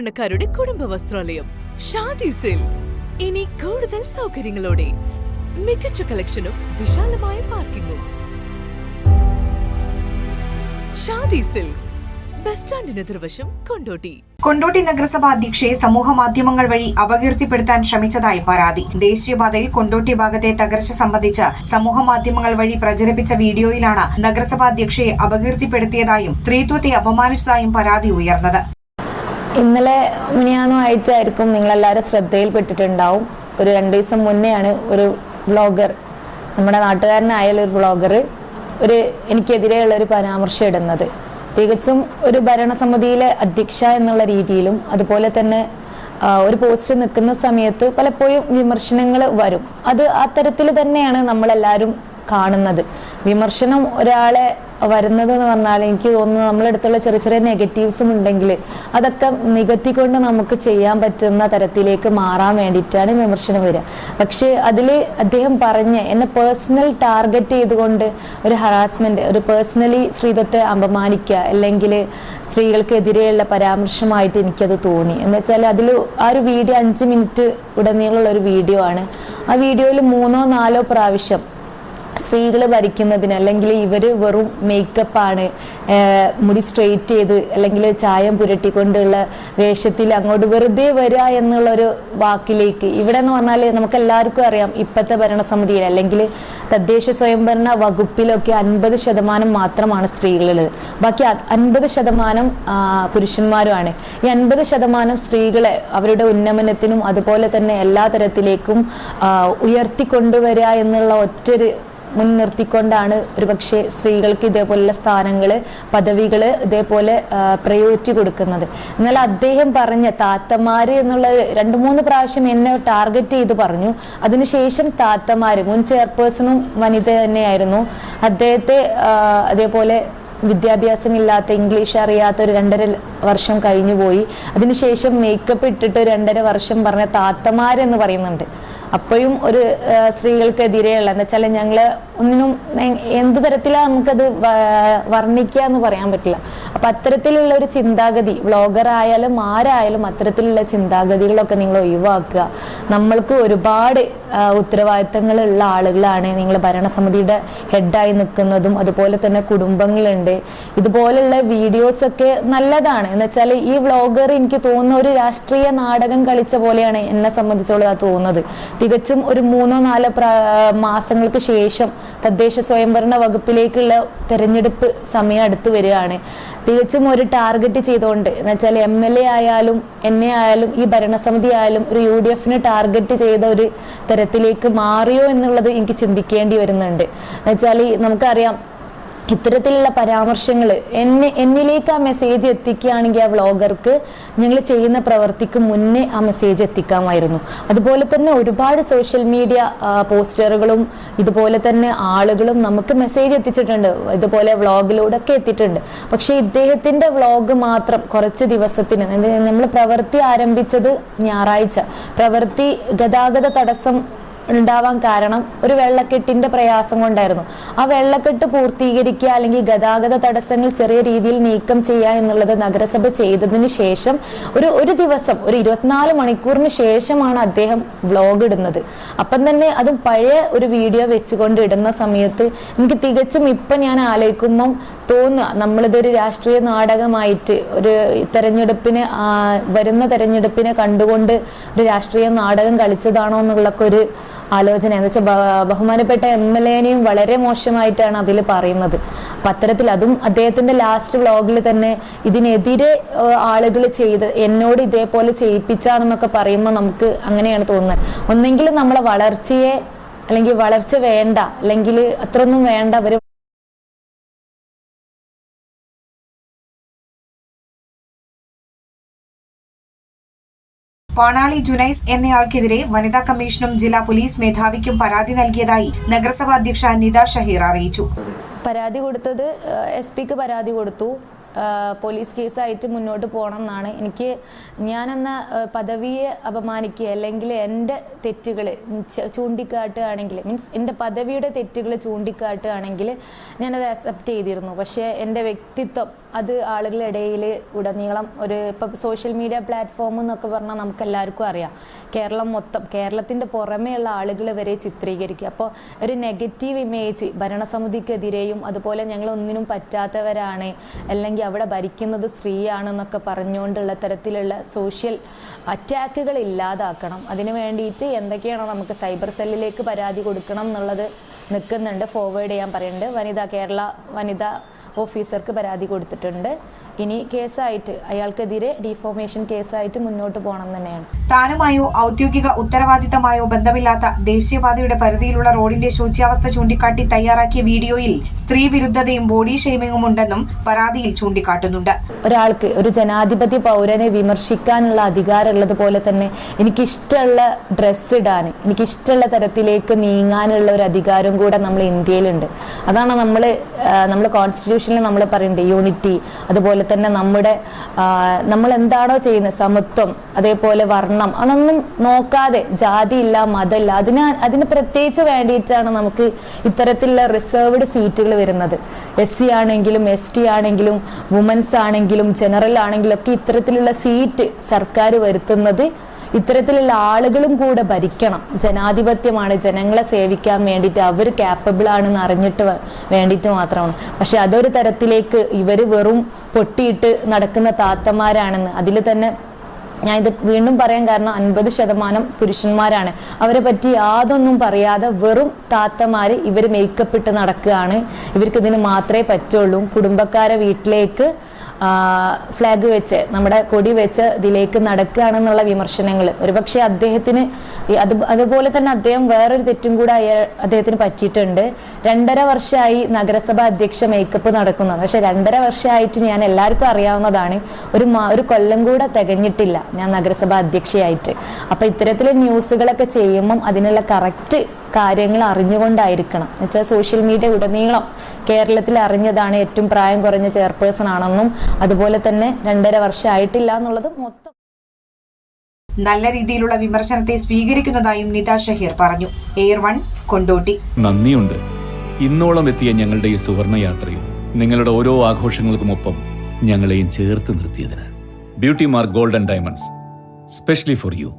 സാധാരണക്കാരുടെ കുടുംബ വസ്ത്രാലയം ഷാദി സിൽക്സ്. ഇനി കൂടുതൽ സൗകര്യങ്ങളോടെ മികച്ച കളക്ഷനും വിശാലമായ പാർക്കിംഗും. ഷാദി സിൽക്സ്, ബസ് സ്റ്റാൻഡിന് എതിർവശം, കൊണ്ടോട്ടി. കൊണ്ടോട്ടി നഗരസഭാ അധ്യക്ഷയെ സമൂഹ മാധ്യമങ്ങൾ വഴി അപകീർത്തിപ്പെടുത്താൻ ശ്രമിച്ചതായി പരാതി. ദേശീയപാതയിൽ കൊണ്ടോട്ടി ഭാഗത്തെ തകർച്ച സംബന്ധിച്ച് സമൂഹ മാധ്യമങ്ങൾ വഴി പ്രചരിപ്പിച്ച വീഡിയോയിലാണ് നഗരസഭാ അധ്യക്ഷയെ അപകീർത്തിപ്പെടുത്തിയതായും സ്ത്രീത്വത്തെ അപമാനിച്ചതായും പരാതി ഉയർന്നത്. ഇന്നലെ മിനിയാന്നുമായിട്ടായിരിക്കും നിങ്ങളെല്ലാവരും ശ്രദ്ധയിൽപ്പെട്ടിട്ടുണ്ടാവും. ഒരു 2 ദിവസം മുന്നെയാണ് ഒരു വ്ളോഗർ, നമ്മുടെ നാട്ടുകാരനായാലും ഒരു വ്ളോഗർ എനിക്കെതിരെയുള്ള ഒരു പരാമർശം ഇടുന്നത്. തികച്ചും ഒരു ഭരണസമിതിയിലെ അധ്യക്ഷ എന്നുള്ള രീതിയിലും അതുപോലെ തന്നെ ഒരു പോസ്റ്റ് നിൽക്കുന്ന സമയത്ത് പലപ്പോഴും വിമർശനങ്ങൾ വരും. അത് ആ തരത്തിൽ തന്നെയാണ് നമ്മളെല്ലാവരും കാണുന്നത്. വിമർശനം ഒരാളെ വരുന്നത് എന്ന് പറഞ്ഞാൽ എനിക്ക് തോന്നുന്നു നമ്മളടുത്തുള്ള ചെറിയ ചെറിയ നെഗറ്റീവ്സും ഉണ്ടെങ്കിൽ അതൊക്കെ നികത്തിക്കൊണ്ട് നമുക്ക് ചെയ്യാൻ പറ്റുന്ന തരത്തിലേക്ക് മാറാൻ വേണ്ടിയിട്ടാണ് വിമർശനം വരിക. പക്ഷേ അതിൽ അദ്ദേഹം പറഞ്ഞ് എന്നെ പേഴ്സണൽ ടാർഗറ്റ് ചെയ്തുകൊണ്ട് ഒരു ഹറാസ്മെന്റ്, ഒരു പേഴ്സണലി സ്ത്രീത്വത്തെ അപമാനിക്കുക അല്ലെങ്കിൽ സ്ത്രീകൾക്കെതിരെയുള്ള പരാമർശമായിട്ട് എനിക്കത് തോന്നി. എന്ന് വെച്ചാൽ അതിൽ ആ ഒരു വീഡിയോ 5 മിനിറ്റ് ഉടനീളമുള്ള ഒരു വീഡിയോ ആണ്. ആ വീഡിയോയിൽ 3 or 4 പ്രാവശ്യം സ്ത്രീകൾ ഭരിക്കുന്നതിന് അല്ലെങ്കിൽ ഇവർ വെറും മേക്കപ്പാണ്, മുടി സ്ട്രെയിറ്റ് ചെയ്ത് അല്ലെങ്കിൽ ചായം പുരട്ടിക്കൊണ്ടുള്ള വേഷത്തിൽ അങ്ങോട്ട് വെറുതെ വരിക എന്നുള്ളൊരു വാക്കിലേക്ക്, ഇവിടെ എന്ന് പറഞ്ഞാൽ നമുക്ക് എല്ലാവർക്കും അറിയാം ഇപ്പോഴത്തെ ഭരണസമിതിയിൽ അല്ലെങ്കിൽ തദ്ദേശ സ്വയംഭരണ വകുപ്പിലൊക്കെ 50% മാത്രമാണ് സ്ത്രീകളുള്ളത്. ബാക്കി 50% പുരുഷന്മാരുമാണ്. ഈ 50% സ്ത്രീകളെ അവരുടെ ഉന്നമനത്തിനും അതുപോലെ തന്നെ എല്ലാ തരത്തിലേക്കും ഉയർത്തിക്കൊണ്ടുവരിക എന്നുള്ള ഒറ്റൊരു മുൻനിർത്തിക്കൊണ്ടാണ് ഒരുപക്ഷെ സ്ത്രീകൾക്ക് ഇതേപോലുള്ള സ്ഥാനങ്ങൾ, പദവികൾ ഇതേപോലെ പ്രയോറിറ്റി കൊടുക്കുന്നത്. എന്നാൽ അദ്ദേഹം പറഞ്ഞ താത്തമാര് എന്നുള്ള 2-3 പ്രാവശ്യം എന്നെ ടാർഗറ്റ് ചെയ്ത് പറഞ്ഞു. അതിനുശേഷം താത്തമാര്, മുൻ ചെയർപേഴ്സണും വനിത തന്നെയായിരുന്നു. അദ്ദേഹത്തെ അതേപോലെ വിദ്യാഭ്യാസമില്ലാത്ത, ഇംഗ്ലീഷ് അറിയാത്ത ഒരു 2.5 വർഷം കഴിഞ്ഞു പോയി. അതിനുശേഷം മേക്കപ്പ് ഇട്ടിട്ട് 2.5 വർഷം പറഞ്ഞ താത്തമാരെന്ന് പറയുന്നുണ്ട്. അപ്പോഴും ഒരു സ്ത്രീകൾക്കെതിരെയുള്ള എന്ന് വെച്ചാൽ ഞങ്ങള് ഒന്നിനും എന്ത് തരത്തിലാണ് നമുക്കത് വർണ്ണിക്കുക എന്ന് പറയാൻ പറ്റില്ല. അപ്പൊ അത്തരത്തിലുള്ള ഒരു ചിന്താഗതി, വ്ളോഗർ ആയാലും ആരായാലും അത്തരത്തിലുള്ള ചിന്താഗതികളൊക്കെ നിങ്ങൾ ഒഴിവാക്കുക. നമ്മൾക്ക് ഒരുപാട് ഉത്തരവാദിത്തങ്ങളുള്ള ആളുകളാണ്. നിങ്ങൾ ഭരണസമിതിയുടെ ഹെഡായി നിൽക്കുന്നതും അതുപോലെ തന്നെ കുടുംബങ്ങളുണ്ട്. ഇതുപോലുള്ള വീഡിയോസൊക്കെ നല്ലതാണ്. എന്ന് വെച്ചാൽ ഈ വ്ളോഗർ എനിക്ക് തോന്നുന്ന ഒരു രാഷ്ട്രീയ നാടകം കളിച്ച പോലെയാണ് എന്നെ സംബന്ധിച്ചോളം തോന്നുന്നത്. തികച്ചും ഒരു 3 or 4 മാസങ്ങൾക്ക് ശേഷം തദ്ദേശ സ്വയംഭരണ വകുപ്പിലേക്കുള്ള തെരഞ്ഞെടുപ്പ് സമയം അടുത്ത് വരികയാണ്. തികച്ചും ഒരു ടാർഗറ്റ് ചെയ്തുകൊണ്ട്, എന്ന് വെച്ചാൽ MLA ആയാലും എന്നെ ആയാലും ഈ ഭരണസമിതി ആയാലും ഒരു UDF ടാർഗറ്റ് ചെയ്ത ഒരു തരത്തിലേക്ക് മാറിയോ എന്നുള്ളത് എനിക്ക് ചിന്തിക്കേണ്ടി വരുന്നുണ്ട്. എന്ന് വെച്ചാൽ നമുക്കറിയാം ഇത്തരത്തിലുള്ള പരാമർശങ്ങൾ എന്നിലേക്ക് ആ മെസ്സേജ് എത്തിക്കുകയാണെങ്കിൽ ആ വ്ളോഗർക്ക് ഞങ്ങൾ ചെയ്യുന്ന പ്രവൃത്തിക്ക് മുന്നേ ആ മെസ്സേജ് എത്തിക്കാമായിരുന്നു. അതുപോലെ തന്നെ ഒരുപാട് സോഷ്യൽ മീഡിയ പോസ്റ്ററുകളും ഇതുപോലെ തന്നെ ആളുകളും നമുക്ക് മെസ്സേജ് എത്തിച്ചിട്ടുണ്ട്. ഇതുപോലെ വ്ളോഗിലൂടെ ഒക്കെ എത്തിയിട്ടുണ്ട്. പക്ഷെ ഇദ്ദേഹത്തിന്റെ വ്ളോഗ് മാത്രം കുറച്ച് ദിവസത്തിന്, നമ്മൾ പ്രവൃത്തി ആരംഭിച്ചത് ഞായറാഴ്ച, പ്രവൃത്തി ഗതാഗത തടസ്സം ഉണ്ടാവാൻ കാരണം ഒരു വെള്ളക്കെട്ടിന്റെ പ്രയാസം കൊണ്ടായിരുന്നു. ആ വെള്ളക്കെട്ട് പൂർത്തീകരിക്കുക അല്ലെങ്കിൽ ഗതാഗത തടസ്സങ്ങൾ ചെറിയ രീതിയിൽ നീക്കം ചെയ്യുക എന്നുള്ളത് നഗരസഭ ചെയ്തതിന് ശേഷം ഒരു ദിവസം, ഒരു 24 മണിക്കൂറിന് ശേഷമാണ് അദ്ദേഹം വ്ളോഗ് ഇടുന്നത്. അപ്പം തന്നെ അതും പഴയ ഒരു വീഡിയോ വെച്ചുകൊണ്ട് ഇടുന്ന സമയത്ത് എനിക്ക് തികച്ചും ഇപ്പം ഞാൻ ആലോചിക്കുമ്പം തോന്നുക നമ്മളിതൊരു രാഷ്ട്രീയ നാടകമായിട്ട് ഒരു വരുന്ന തെരഞ്ഞെടുപ്പിനെ കണ്ടുകൊണ്ട് ഒരു രാഷ്ട്രീയ നാടകം കളിച്ചതാണോ എന്നുള്ളൊക്കെ ഒരു ആലോചന. എന്ന് വെച്ചാൽ ബഹുമാനപ്പെട്ട MLA-നെയും വളരെ മോശമായിട്ടാണ് അതിൽ പറയുന്നത്. അപ്പൊ അത്തരത്തിൽ അതും അദ്ദേഹത്തിന്റെ ലാസ്റ്റ് വ്ളോഗിൽ തന്നെ ഇതിനെതിരെ ആളുകൾ എന്നോട് ഇതേപോലെ ചെയ്യിപ്പിച്ചാണെന്നൊക്കെ പറയുമ്പോൾ നമുക്ക് അങ്ങനെയാണ് തോന്നുന്നത്. ഒന്നെങ്കിൽ നമ്മളെ വളർച്ചയെ അല്ലെങ്കിൽ വളർച്ച വേണ്ട, അല്ലെങ്കിൽ അത്രയൊന്നും വേണ്ട അവർ പാണാളി ജുനൈസ് എന്നയാൾക്കെതിരെ വനിതാ കമ്മീഷനും ജില്ലാ പോലീസ് മേധാവിക്കും പരാതി നൽകിയതായി നഗരസഭാ അധ്യക്ഷ നിത ഷഹീർ അറിയിച്ചു. പരാതി കൊടുത്തത് SP-ക്ക് പരാതി കൊടുത്തു. പോലീസ് കേസായിട്ട് മുന്നോട്ട് പോകണം എന്നാണ് എനിക്ക്. ഞാനെന്ന പദവിയെ അപമാനിക്കുക അല്ലെങ്കിൽ എൻ്റെ തെറ്റുകൾ ചൂണ്ടിക്കാട്ടുകയാണെങ്കിൽ, മീൻസ് എൻ്റെ പദവിയുടെ തെറ്റുകൾ ചൂണ്ടിക്കാട്ടുകയാണെങ്കിൽ ഞാനത് അക്സെപ്റ്റ് ചെയ്തിരുന്നു. പക്ഷേ എൻ്റെ വ്യക്തിത്വം അത് ആളുകളുടെ ഇടയിൽ ഉടനീളം ഇപ്പം സോഷ്യൽ മീഡിയ പ്ലാറ്റ്ഫോം എന്നൊക്കെ പറഞ്ഞാൽ നമുക്ക് എല്ലാവർക്കും അറിയാം, കേരളം മൊത്തം, കേരളത്തിൻ്റെ പുറമേയുള്ള ആളുകൾ വരെ ചിത്രീകരിക്കുക. അപ്പോൾ ഒരു നെഗറ്റീവ് ഇമേജ് ഭരണസമിതിക്കെതിരെയും അതുപോലെ ഞങ്ങൾ ഒന്നിനും പറ്റാത്തവരാണ്, അല്ലെങ്കിൽ അവിടെ ഭരിക്കുന്നത് സ്ത്രീയാണെന്നൊക്കെ പറഞ്ഞുകൊണ്ടുള്ള തരത്തിലുള്ള സോഷ്യൽ അറ്റാക്കുകൾ ഇല്ലാതാക്കണം. അതിന് വേണ്ടിയിട്ട് എന്തൊക്കെയാണോ നമുക്ക് സൈബർ സെല്ലിലേക്ക് പരാതി കൊടുക്കണം എന്നുള്ളത് നിൽക്കുന്നുണ്ട്, ഫോർവേഡ് ചെയ്യാൻ പറയുന്നുണ്ട്. കേരള വനിതാ ഓഫീസർക്ക് പരാതി കൊടുത്തിട്ടുണ്ട്. ഇനി കേസായിട്ട് അയാൾക്കെതിരെ ഡിഫോമേഷൻ കേസായിട്ട് മുന്നോട്ട് പോകണം തന്നെയാണ്. താനുമായോ ഔദ്യോഗിക ഉത്തരവാദിത്തമായോ ബന്ധമില്ലാത്ത ദേശീയപാതയുടെ പരിധിയിലുള്ള റോഡിന്റെ ശോച്യാവസ്ഥ ചൂണ്ടിക്കാട്ടി തയ്യാറാക്കിയ വീഡിയോയിൽ സ്ത്രീ വിരുദ്ധതയും ബോഡി ഷെയ്മിങ്ങും ഉണ്ടെന്നും പരാതിയിൽ ചൂണ്ടിക്കാട്ടുന്നുണ്ട്. ഒരാൾക്ക്, ഒരു ജനാധിപത്യ പൗരനെ വിമർശിക്കാനുള്ള അധികാരമുള്ളത് പോലെ തന്നെ എനിക്കിഷ്ടമുള്ള ഡ്രസ്സ് ഇടാൻ, എനിക്കിഷ്ടമുള്ള തരത്തിലേക്ക് നീങ്ങാനുള്ള ഒരു അധികാരം കൂടെ നമ്മൾ ഇന്ത്യയിലുണ്ട്. അതാണ് നമ്മൾ കോൺസ്റ്റിറ്റ്യൂഷനിൽ നമ്മൾ പറയുന്നുണ്ട് യൂണിറ്റി, അതുപോലെ തന്നെ നമ്മൾ എന്താണോ ചെയ്യുന്നത് സമത്വം, അതേപോലെ വർണ്ണം, അതൊന്നും നോക്കാതെ ജാതിയില്ല മതമില്ല, അതിന് പ്രത്യേകിച്ച് വേണ്ടിയിട്ടാണ് നമുക്ക് ഇത്തരത്തിലുള്ള റിസർവ്ഡ് സീറ്റുകൾ വരുന്നത്. SC ആണെങ്കിലും ST ആണെങ്കിലും വുമൻസ് ആണെങ്കിലും ജനറൽ ആണെങ്കിലും ഒക്കെ ഇത്തരത്തിലുള്ള സീറ്റ് സർക്കാർ വരുത്തുന്നത് ഇത്തരത്തിലുള്ള ആളുകളും കൂടെ ഭരിക്കണം. ജനാധിപത്യമാണ്, ജനങ്ങളെ സേവിക്കാൻ വേണ്ടിയിട്ട് അവർ ക്യാപ്പബിൾ ആണെന്ന് അറിഞ്ഞിട്ട് വേണ്ടിയിട്ട് മാത്രമാണ്. പക്ഷെ അതൊരു തരത്തിലേക്ക് ഇവർ വെറും പൊട്ടിയിട്ട് നടക്കുന്ന താത്തമാരാണെന്ന്, അതിൽ തന്നെ ഞാൻ ഇത് വീണ്ടും പറയാൻ കാരണം 50% പുരുഷന്മാരാണ്. അവരെ പറ്റി യാതൊന്നും പറയാതെ വെറും താത്തമാര് ഇവർ മേക്കപ്പ് ഇട്ട് നടക്കുകയാണ്. ഇവർക്ക് ഇതിന് മാത്രമേ പറ്റുള്ളൂ. കുടുംബക്കാരെ വീട്ടിലേക്ക് ഫ്ലാഗ് വെച്ച്, നമ്മുടെ കൊടി വെച്ച് ഇതിലേക്ക് നടക്കുകയാണെന്നുള്ള വിമർശനങ്ങൾ ഒരുപക്ഷെ അദ്ദേഹത്തിന് അതുപോലെ തന്നെ അദ്ദേഹം വേറൊരു തെറ്റും കൂടെ അദ്ദേഹത്തിന് പറ്റിയിട്ടുണ്ട്. 2.5 വർഷമായി നഗരസഭ അധ്യക്ഷ മേക്കപ്പ് നടക്കുന്നത്. പക്ഷെ 2.5 വർഷമായിട്ട് ഞാൻ എല്ലാവർക്കും അറിയാവുന്നതാണ്, ഒരു കൊല്ലം കൂടെ തികഞ്ഞിട്ടില്ല ഞാൻ നഗരസഭ അധ്യക്ഷയായിട്ട്. അപ്പൊ ഇത്തരത്തിലെ ന്യൂസുകളൊക്കെ ചെയ്യുമ്പം അതിനുള്ള കറക്റ്റ് കാര്യങ്ങൾ അറിഞ്ഞുകൊണ്ടായിരിക്കണം. എന്നുവെച്ചാൽ സോഷ്യൽ മീഡിയ ഉടനീളം കേരളത്തിൽ അറിഞ്ഞതാണ് ഏറ്റവും പ്രായം കുറഞ്ഞ ചെയർപേഴ്സൺ ആണെന്നും അതുപോലെ തന്നെ 2.5 വർഷമായിട്ടില്ല എന്നുള്ളതും മൊത്തം നല്ല രീതിയിലുള്ള വിമർശനത്തെ സ്വീകരിക്കുന്നതായും നിത ഷഹീർ പറഞ്ഞു. എയർ1 കൊണ്ടോട്ടി. നന്ദിയുണ്ട് ഇന്നോളം എത്തിയ ഞങ്ങളുടെ ഈ സുവർണ യാത്രയിൽ നിങ്ങളുടെ ഓരോ ആഘോഷങ്ങൾക്കുമൊപ്പം ഞങ്ങളെയും ചേർത്ത് നിർത്തിയതിന്. Beauty mark gold and diamonds, specially for U.